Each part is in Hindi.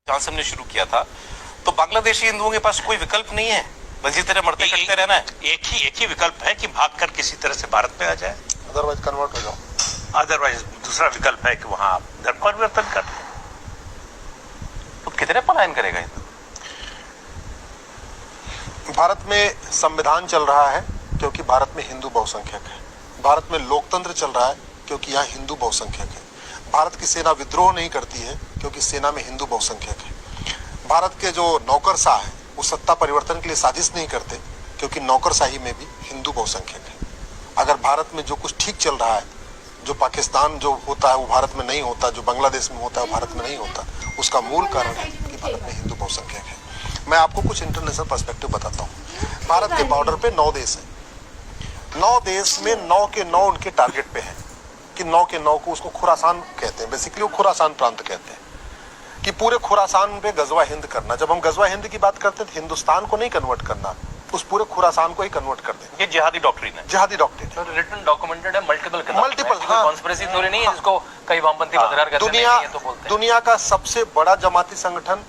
जहां से हमने शुरू किया था, तो बांग्लादेशी हिंदुओं के पास कोई विकल्प नहीं है, बस इसी तरह मरते कटते रहना है। एक ही विकल्प है कि भागकर किसी तरह से भारत में आ जाए, अदरवाइज कन्वर्ट हो जाओ। अदरवाइज दूसरा विकल्प है कि वहां धर्म परिवर्तन कर। तो कितने पलायन करेगा हिंदू? भारत में संविधान चल रहा है क्योंकि भारत में हिंदू बहुसंख्यक है। भारत में लोकतंत्र चल रहा है क्योंकि यहाँ हिंदू बहुसंख्यक है। भारत की सेना विद्रोह नहीं करती है क्योंकि सेना में हिंदू बहुसंख्यक है। भारत के जो नौकरशाह है वो सत्ता परिवर्तन के लिए साजिश नहीं करते क्योंकि नौकरशाही में भी हिंदू बहुसंख्यक है। अगर भारत में जो कुछ ठीक चल रहा है, जो पाकिस्तान जो होता है वो भारत में नहीं होता, जो बांग्लादेश में होता है वो भारत में नहीं होता, उसका मूल कारण है कि भारत में हिंदू बहुसंख्यक है। मैं आपको कुछ इंटरनेशनल पर्सपेक्टिव बताता हूँ। भारत के बॉर्डर पे 9 देश है। 9 देश में 9 के 9 उनके टारगेट पे है कि 9 के 9 को उसको खुरासान कहते हैं। बेसिकली वो खुरासान प्रांत कहते हैं कि पूरे खुरासान पे गजवा हिंद करना। जब हम गजवा हिंद की बात करते हैं तो हिंदुस्तान को नहीं कन्वर्ट करना, उस पूरे खुरासान को ही कन्वर्ट कर देंगे। ये जिहादी डॉक्ट्रिन है। जिहादी डॉक्ट्रिन सर रिटन डॉक्यूमेंटेड है, मल्टीपल हाँ, कॉन्स्पिरेसी थ्योरी नहीं है जिसको कई वामपंथी बदरार कहते हैं, तो बोलते हैं। दुनिया का सबसे बड़ा जमाती संगठन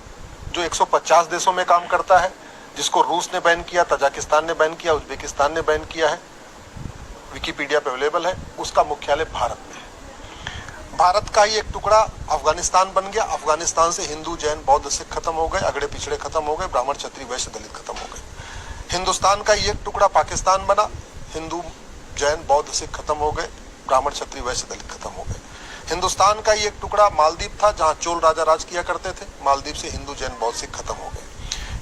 जो 150 देशों में काम करता है, जिसको रूस ने बैन किया, तजाकिस्तान ने बैन किया, उज्बेकिस्तान ने बैन किया है, विकिपीडिया पे अवेलेबल है, उसका मुख्यालय भारत में है। भारत का ही एक टुकड़ा अफगानिस्तान बन गया। अफगानिस्तान से हिंदू, जैन, बौद्ध, सिख खत्म हो गए, अगड़े पिछड़े खत्म हो गए, ब्राह्मण, क्षत्रिय, वैश्य, दलित खत्म हो गए। हिंदुस्तान का ही एक टुकड़ा पाकिस्तान बना, हिंदू, जैन, बौद्ध, सिख खत्म हो गए, ब्राह्मण, क्षत्रिय, वैश्य, दलित खत्म हो गए। हिंदुस्तान का ही एक टुकड़ा मालदीव था जहां चोल राजा राज किया करते थे, मालदीव से हिंदू, जैन, बौद्ध, सिख खत्म हो गए।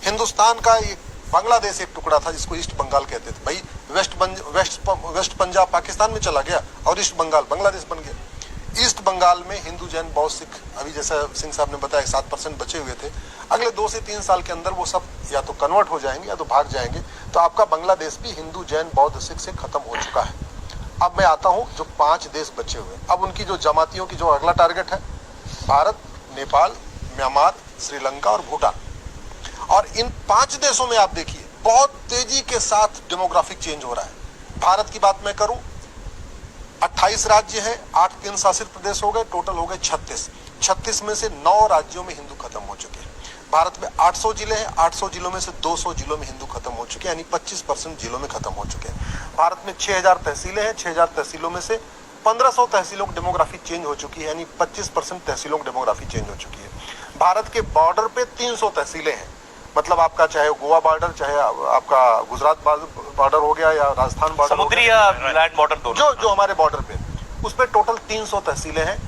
हिंदुस्तान का एक बांग्लादेश एक टुकड़ा था जिसको ईस्ट बंगाल कहते थे। भाई वेस्ट पंजाब पाकिस्तान में चला गया और ईस्ट बंगाल बांग्लादेश बन गया। ईस्ट बंगाल में हिंदू, जैन, बौद्ध, सिख अभी जैसा सिंह साहब ने बताया 7% बचे हुए थे। अगले 2 से 3 साल के अंदर वो सब या तो कन्वर्ट हो जाएंगे या तो भाग जाएंगे। तो आपका बांग्लादेश भी हिंदू, जैन, बौद्ध, सिख से खत्म हो चुका है। अब मैं आता हूं जो 5 देश बचे हुए। अब उनकी जो जमातियों की जो अगला टारगेट है, भारत, नेपाल, म्यांमार, श्रीलंका और भूटान। और इन 5 देशों में आप देखिए बहुत तेजी के साथ डेमोग्राफिक चेंज हो रहा है। भारत की बात मैं करूं, 28 राज्य हैं, 8 केंद्र शासित प्रदेश हो गए, टोटल हो गए 36। 36 में से 9 राज्यों में हिंदू खत्म हो चुके हैं। भारत में 800 जिले हैं, 800 जिलों में से 200 जिलों में हिंदू खत्म हो चुके हैं, यानी 25% जिलों में खत्म हो चुके हैं। भारत में 6000 तहसीलें हैं, 6000 तहसीलों में से 1500 तहसीलों की डेमोग्राफी चेंज हो चुकी है, यानी 25% तहसीलों की डेमोग्राफी चेंज हो चुकी है। भारत के बॉर्डर पे 300 तहसीलें हैं, मतलब आपका चाहे गोवा बॉर्डर, चाहे आपका गुजरात बॉर्डर हो गया या राजस्थान बॉर्डर, समुद्री या लैंड बॉर्डर दोनों, जो हमारे बॉर्डर पे, उस पे टोटल 300 तहसीलें हैं।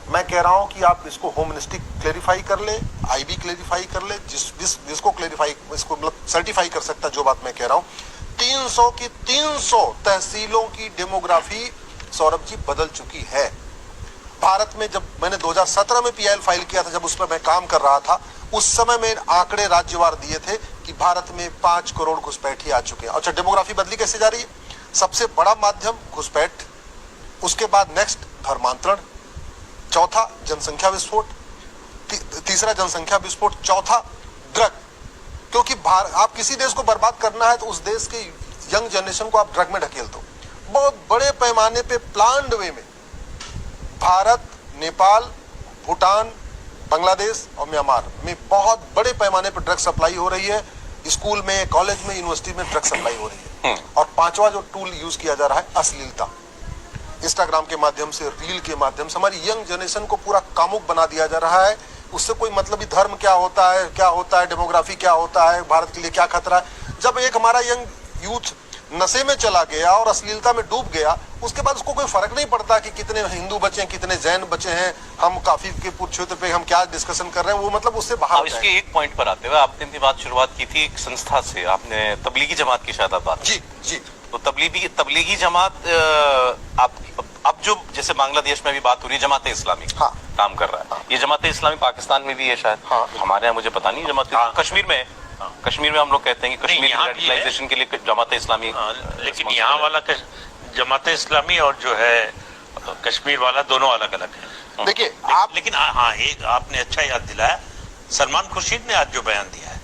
मैं कह रहा हूं कि आप इसको होम मिनिस्ट्री क्लेरिफाई कर ले, आईबी क्लेरिफाई कर ले, जिसको क्लेरिफाई, इसको मतलब सर्टिफाई कर सकता है जो बात मैं कह रहा हूं। 300 की 300 तहसीलों की डेमोग्राफी सौरभ जी बदल चुकी है। भारत में जब मैंने 2017 में पीआईएल फाइल किया था, जब उस पर मैं काम कर रहा था, उस समय में आंकड़े राज्यवार दिए थे कि भारत में 5 करोड़ घुसपैठी आ चुके हैं। अच्छा, डेमोग्राफी बदली कैसे जा रही है? सबसे बड़ा माध्यम घुसपैठ, उसके बाद नेक्स्ट धर्मांतरण, चौथा जनसंख्या विस्फोट, तीसरा जनसंख्या विस्फोट, चौथा ड्रग। क्योंकि आप किसी देश को बर्बाद करना है तो उस देश के यंग जनरेशन को आप ड्रग में ढकेल दो। बहुत बड़े पैमाने पे प्लान्ड वे में भारत, नेपाल, भूटान, बांग्लादेश और म्यांमार में बहुत बड़े पैमाने पर ड्रग सप्लाई हो रही है। स्कूल में, कॉलेज में, यूनिवर्सिटी में ड्रग सप्लाई हो रही है। और 5वां जो टूल यूज किया जा रहा है, अश्लीलता। इंस्टाग्राम के माध्यम से, रील के माध्यम से हमारी यंग जनरेशन को पूरा कामुक बना दिया जा रहा है। उससे कोई मतलब ही धर्म क्या होता है, डेमोग्राफी क्या होता है, भारत के लिए क्या खतरा है। जब एक हमारा यंग यूथ नशे में चला गया और अश्लीलता में डूब गया, उसके बाद उसको कोई फर्क नहीं पड़ता कि कितने हिंदू बचे हैं, कितने जैन बचे हैं, हम काफी के क्षेत्र पे हम क्या डिस्कशन कर रहे हैं, वो मतलब उससे बाहर। इसके एक पॉइंट पर आते हुए, आपने अपनी बात शुरुआत की थी एक संस्था से, आपने तबलीगी जमात की शायद बात। जी। तो तबलीगी जमात अब जो जैसे बांग्लादेश में भी बात हो रही है, जमाते इस्लामी काम कर रहा है। ये जमाते इस्लामी पाकिस्तान में भी है शायद, हमारे यहाँ मुझे पता नहीं। जमाते कश्मीर में हम लोग कहते हैं कि कश्मीर रेडिकलाइजेशन के लिए जमाते इस्लामी, लेकिन यहाँ वाला जमाते इस्लामी और जो है कश्मीर वाला दोनों अलग अलग है। देखिए लेकिन हाँ, एक आपने अच्छा याद दिलाया, सलमान खुर्शीद ने आज जो बयान दिया है,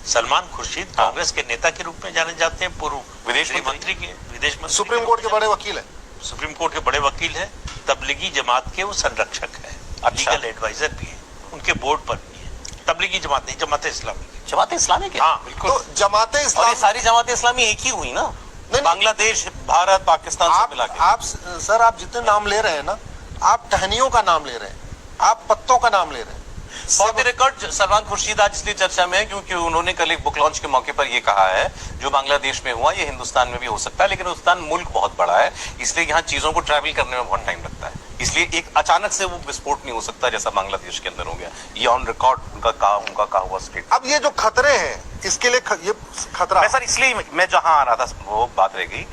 सलमान खुर्शीद कांग्रेस के नेता के रूप में जाने जाते हैं, पूर्व विदेश मंत्री के, विदेश मंत्री, सुप्रीम कोर्ट के बड़े वकील है, सुप्रीम कोर्ट के बड़े वकील है, तबलीगी जमात के वो संरक्षक है, लीगल एडवाइजर भी है। उनके बोर्ड पर भी है। तबलीगी जमात नहीं, जमात इस्लामी। जमात इस्लामी क्या? हाँ बिल्कुल। तो जमात और ये इस्लामी सारी जमात इस्लामी एक ही हुई ना, नहीं। बांग्लादेश, भारत, पाकिस्तान से मिला के। आप सर, आप जितने नाम ले रहे हैं ना, आप टहनियों का नाम ले रहे हैं, आप पत्तों का नाम ले रहे हैं। For the record, Salman Khurshid आज इसलिए चर्चा में है क्योंकि उन्होंने कल एक बुक लॉन्च के मौके पर ये कहा है, जो बांग्लादेश में हुआ ये हिंदुस्तान में भी हो सकता है, लेकिन हिंदुस्तान मुल्क बहुत बड़ा है, इसलिए यहाँ चीजों को ट्रैवल करने में बहुत टाइम लगता है, इसलिए एक अचानक से वो विस्फोट नहीं हो सकता जैसा बांग्लादेश के अंदर हो गया। ये ऑन रिकॉर्ड उनका कहा हुआ स्टेट। अब ये जो खतरे हैं, इसके लिए ये खतरा मैं सर इसलिए मैं जहां आ रहा था वो बात रह गई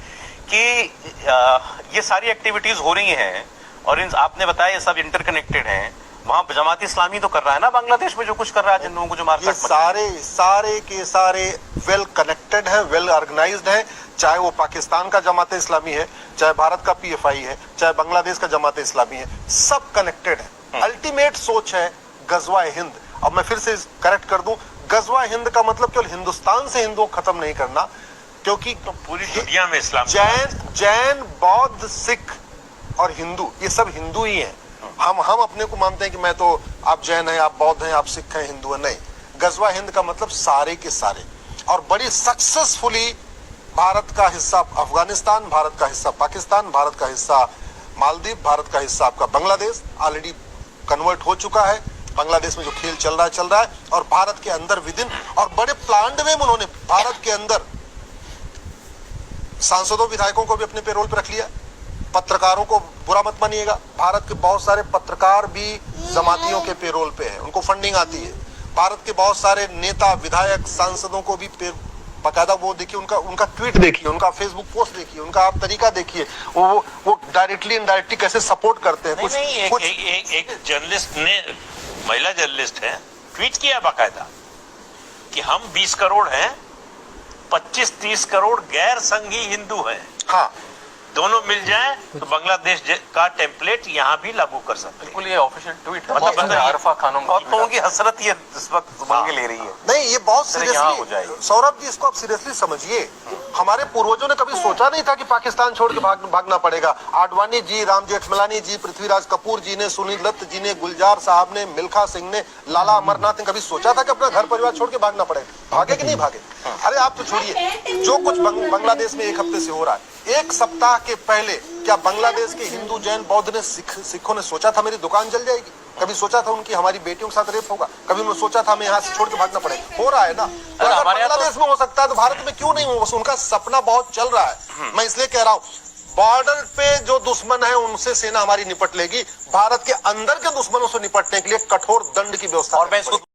कि ये सारी एक्टिविटीज हो रही हैं और आपने बताया ये सब इंटरकनेक्टेड हैं। वहां जमात इस्लामी तो कर रहा है ना बांग्लादेश में जो कुछ कर रहा है, जिन लोगों को जो मारता ये सारे के सारे वेल कनेक्टेड हैं, वेल ऑर्गेनाइज्ड हैं, चाहे वो पाकिस्तान का जमात इस्लामी है, चाहे भारत का पीएफआई है, चाहे बांग्लादेश का जमात इस्लामी है, सब कनेक्टेड है। अल्टीमेट सोच है गजवा हिंद। अब मैं फिर से करेक्ट कर दूं, गजवा हिंद का मतलब केवल हिंदुस्तान से हिंदुओं को खत्म नहीं करना, क्योंकि तो पूरी दुनिया में इस्लाम, जैन, बौद्ध, सिख और हिंदू, ये सब हिंदू ही हैं। हम अपने को मानते हैं कि मैं तो, आप जैन हैं, आप बौद्ध हैं, आप सिख हैं, हिंदू हैं, नहीं। गजवा हिंद का मतलब सारे के सारे। और बड़ी सक्सेसफुली भारत का हिस्सा अफगानिस्तान, भारत का हिस्सा पाकिस्तान, भारत का हिस्सा मालदीव, भारत का हिस्सा आपका बांग्लादेश ऑलरेडी कन्वर्ट हो चुका है। बांग्लादेश में जो खेल चल रहा है, और भारत के अंदर विदिन, और बड़े प्लान्ड वे में उन्होंने भारत के अंदर सांसदों विधायकों को भी अपने पेरोल पर रख लिया। पत्रकारों को बुरा मत मानिएगा, भारत के बहुत सारे पत्रकार भी जमातियों के पेरोल पे हैं, उनको फंडिंग आती है। भारत के बहुत सारे नेता, विधायक, सांसदों को भी बकायदा वो देखिए, उनका ट्वीट देखिए, उनका फेसबुक पोस्ट देखिए, उनका आप तरीका देखिए, वो डायरेक्टली इनडायरेक्टली कैसे सपोर्ट करते हैं। एक जर्नलिस्ट ने, महिला जर्नलिस्ट है, ट्वीट किया बाकायदा कि हम 20 करोड़ हैं, 25-30 करोड़ गैर संघी हिंदू हैं। हाँ, दोनों मिल जाएं तो बांग्लादेश का टेम्पलेट यहाँ भी लागू कर सकते हैं। बिल्कुल, ये ऑफिशियल ट्वीट है। मतलब आरफा खानम बहुत लोगों की हसरत ये इस वक्त मांगे ले रही है। नहीं, ये बहुत यहाँ हो सीरियसली, जाएगी। सौरभ जी इसको आप सीरियसली समझिए। हमारे पूर्वजों ने कभी सोचा नहीं था कि पाकिस्तान छोड़ के भागना पड़ेगा। आडवाणी जी, राम जेठमलानी जी, पृथ्वीराज कपूर जी ने, सुनील दत्त जी ने, गुलजार साहब ने, मिल्खा सिंह ने, लाला अमरनाथ ने कभी सोचा था कि अपना घर परिवार छोड़ के भागना पड़ेगा? भागे कि नहीं भागे? अरे आप तो छोड़िए, जो कुछ बांग्लादेश में एक हफ्ते से हो रहा है, एक सप्ताह के पहले क्या बांग्लादेश के हिंदू, जैन, बौद्ध ने, सिखों ने सोचा था मेरी दुकान जल जाएगी? कभी सोचा था उनकी हमारी बेटियों के साथ रेप होगा? कभी उन्होंने सोचा था हमें यहाँ से छोड़ के भागना पड़ेगा? हो रहा है ना। तो अगर बांग्लादेश में हो सकता है तो भारत में क्यों नहीं हो? उनका सपना बहुत चल रहा है। मैं इसलिए कह रहा हूँ, बॉर्डर पे जो दुश्मन है उनसे सेना हमारी निपट लेगी, भारत के अंदर के दुश्मनों से निपटने के लिए कठोर दंड की व्यवस्था। और मैं इसको